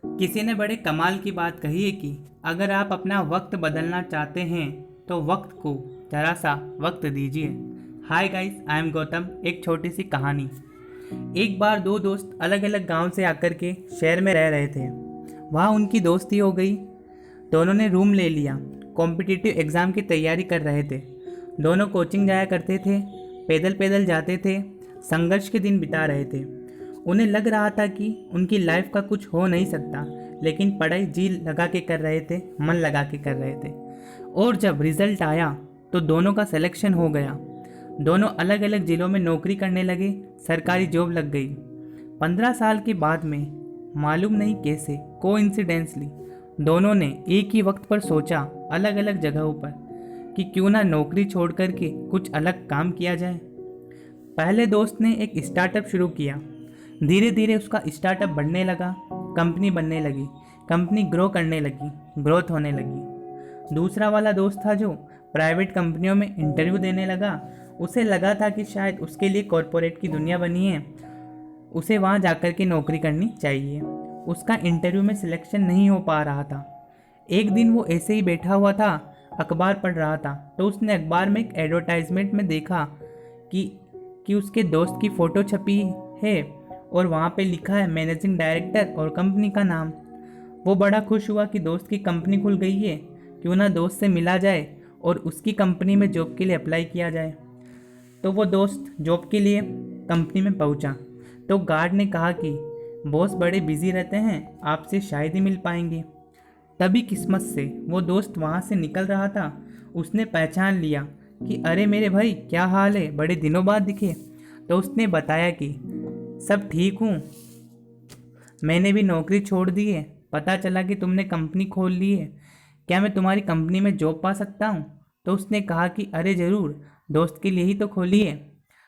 किसी ने बड़े कमाल की बात कही है कि अगर आप अपना वक्त बदलना चाहते हैं तो वक्त को जरा सा वक्त दीजिए। Hi guys, I am Gautam. एक छोटी सी कहानी। एक बार दो दोस्त अलग अलग गांव से आकर के शहर में रह रहे थे। वहाँ उनकी दोस्ती हो गई। दोनों ने रूम ले लिया। कॉम्पिटिटिव एग्ज़ाम की तैयारी कर रहे थे। दोनों कोचिंग जाया करते थे, पैदल पैदल जाते थे, संघर्ष के दिन बिता रहे थे। उन्हें लग रहा था कि उनकी लाइफ का कुछ हो नहीं सकता, लेकिन पढ़ाई जी लगा के कर रहे थे, मन लगा के कर रहे थे। और जब रिजल्ट आया तो दोनों का सिलेक्शन हो गया। दोनों अलग अलग ज़िलों में नौकरी करने लगे, सरकारी जॉब लग गई। 15 साल के बाद में मालूम नहीं कैसे कोइंसिडेंसली दोनों ने एक ही वक्त पर सोचा, अलग अलग जगहों पर, कि क्यों ना नौकरी छोड़ कर के कुछ अलग काम किया जाए। पहले दोस्त ने एक स्टार्टअप शुरू किया। धीरे धीरे उसका स्टार्टअप बढ़ने लगा, कंपनी बनने लगी, कंपनी ग्रो करने लगी, ग्रोथ होने लगी। दूसरा वाला दोस्त था जो प्राइवेट कंपनियों में इंटरव्यू देने लगा। उसे लगा था कि शायद उसके लिए कॉरपोरेट की दुनिया बनी है, उसे वहाँ जाकर के नौकरी करनी चाहिए। उसका इंटरव्यू में सिलेक्शन नहीं हो पा रहा था। एक दिन वो ऐसे ही बैठा हुआ था, अखबार पढ़ रहा था, तो उसने अखबार में एक एडवर्टाइजमेंट में देखा कि उसके दोस्त की फ़ोटो छपी है और वहाँ पे लिखा है मैनेजिंग डायरेक्टर और कंपनी का नाम। वो बड़ा खुश हुआ कि दोस्त की कंपनी खुल गई है, क्यों ना दोस्त से मिला जाए और उसकी कंपनी में जॉब के लिए अप्लाई किया जाए। तो वो दोस्त जॉब के लिए कंपनी में पहुँचा तो गार्ड ने कहा कि बॉस बड़े बिजी रहते हैं, आपसे शायद ही मिल पाएंगे। तभी किस्मत से वो दोस्त वहाँ से निकल रहा था। उसने पहचान लिया कि अरे मेरे भाई, क्या हाल है, बड़े दिनों बाद दिखे। तो उसने बताया कि सब ठीक हूँ, मैंने भी नौकरी छोड़ दी है, पता चला कि तुमने कंपनी खोल ली है, क्या मैं तुम्हारी कंपनी में जॉब पा सकता हूँ। तो उसने कहा कि अरे ज़रूर, दोस्त के लिए ही तो खोली है,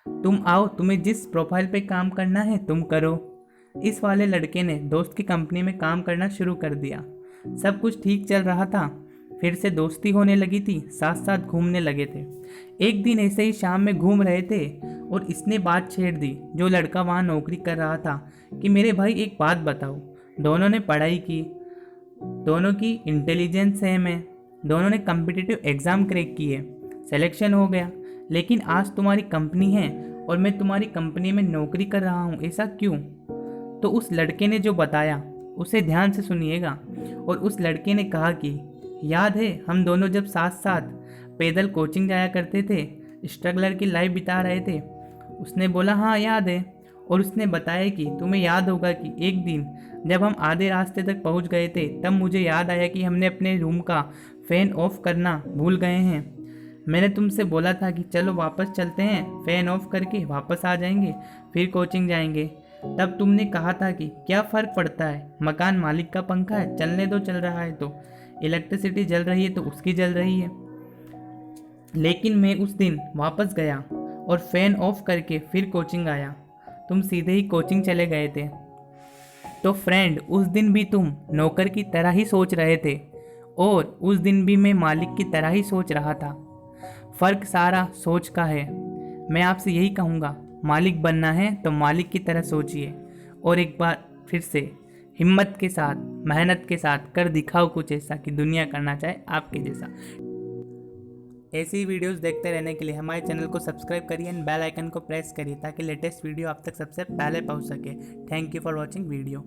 तुम आओ, तुम्हें जिस प्रोफाइल पे काम करना है तुम करो। इस वाले लड़के ने दोस्त की कंपनी में काम करना शुरू कर दिया। सब कुछ ठीक चल रहा था, फिर से दोस्ती होने लगी थी, साथ साथ घूमने लगे थे। एक दिन ऐसे ही शाम में घूम रहे थे और इसने बात छेड़ दी, जो लड़का वहाँ नौकरी कर रहा था, कि मेरे भाई एक बात बताओ, दोनों ने पढ़ाई की, दोनों की इंटेलिजेंस सेम है, दोनों ने कम्पिटिटिव एग्ज़ाम क्रैक किए, सिलेक्शन हो गया, लेकिन आज तुम्हारी कंपनी है और मैं तुम्हारी कंपनी में नौकरी कर रहा हूँ, ऐसा क्यों? तो उस लड़के ने जो बताया उसे ध्यान से सुनिएगा। और उस लड़के ने कहा कि याद है हम दोनों जब साथ साथ पैदल कोचिंग जाया करते थे, स्ट्रगलर की लाइफ बिता रहे थे। उसने बोला हाँ याद है। और उसने बताया कि तुम्हें याद होगा कि एक दिन जब हम आधे रास्ते तक पहुंच गए थे, तब मुझे याद आया कि हमने अपने रूम का फ़ैन ऑफ करना भूल गए हैं। मैंने तुमसे बोला था कि चलो वापस चलते हैं, फ़ैन ऑफ करके वापस आ जाएंगे, फिर कोचिंग जाएंगे। तब तुमने कहा था कि क्या फ़र्क पड़ता है, मकान मालिक का पंखा है, चलने दो, चल रहा है तो, इलेक्ट्रिसिटी जल रही है तो उसकी जल रही है। लेकिन मैं उस दिन वापस गया और फ़ैन ऑफ करके फिर कोचिंग आया, तुम सीधे ही कोचिंग चले गए थे। तो फ्रेंड, उस दिन भी तुम नौकर की तरह ही सोच रहे थे और उस दिन भी मैं मालिक की तरह ही सोच रहा था। फ़र्क सारा सोच का है। मैं आपसे यही कहूँगा, मालिक बनना है तो मालिक की तरह सोचिए और एक बार फिर से हिम्मत के साथ, मेहनत के साथ कर दिखाओ कुछ ऐसा कि दुनिया करना चाहे आपके जैसा। ऐसी वीडियोस देखते रहने के लिए हमारे चैनल को सब्सक्राइब करिए एंड बेल आइकन को प्रेस करिए ताकि लेटेस्ट वीडियो आप तक सबसे पहले पहुंच सके। Thank you for watching video.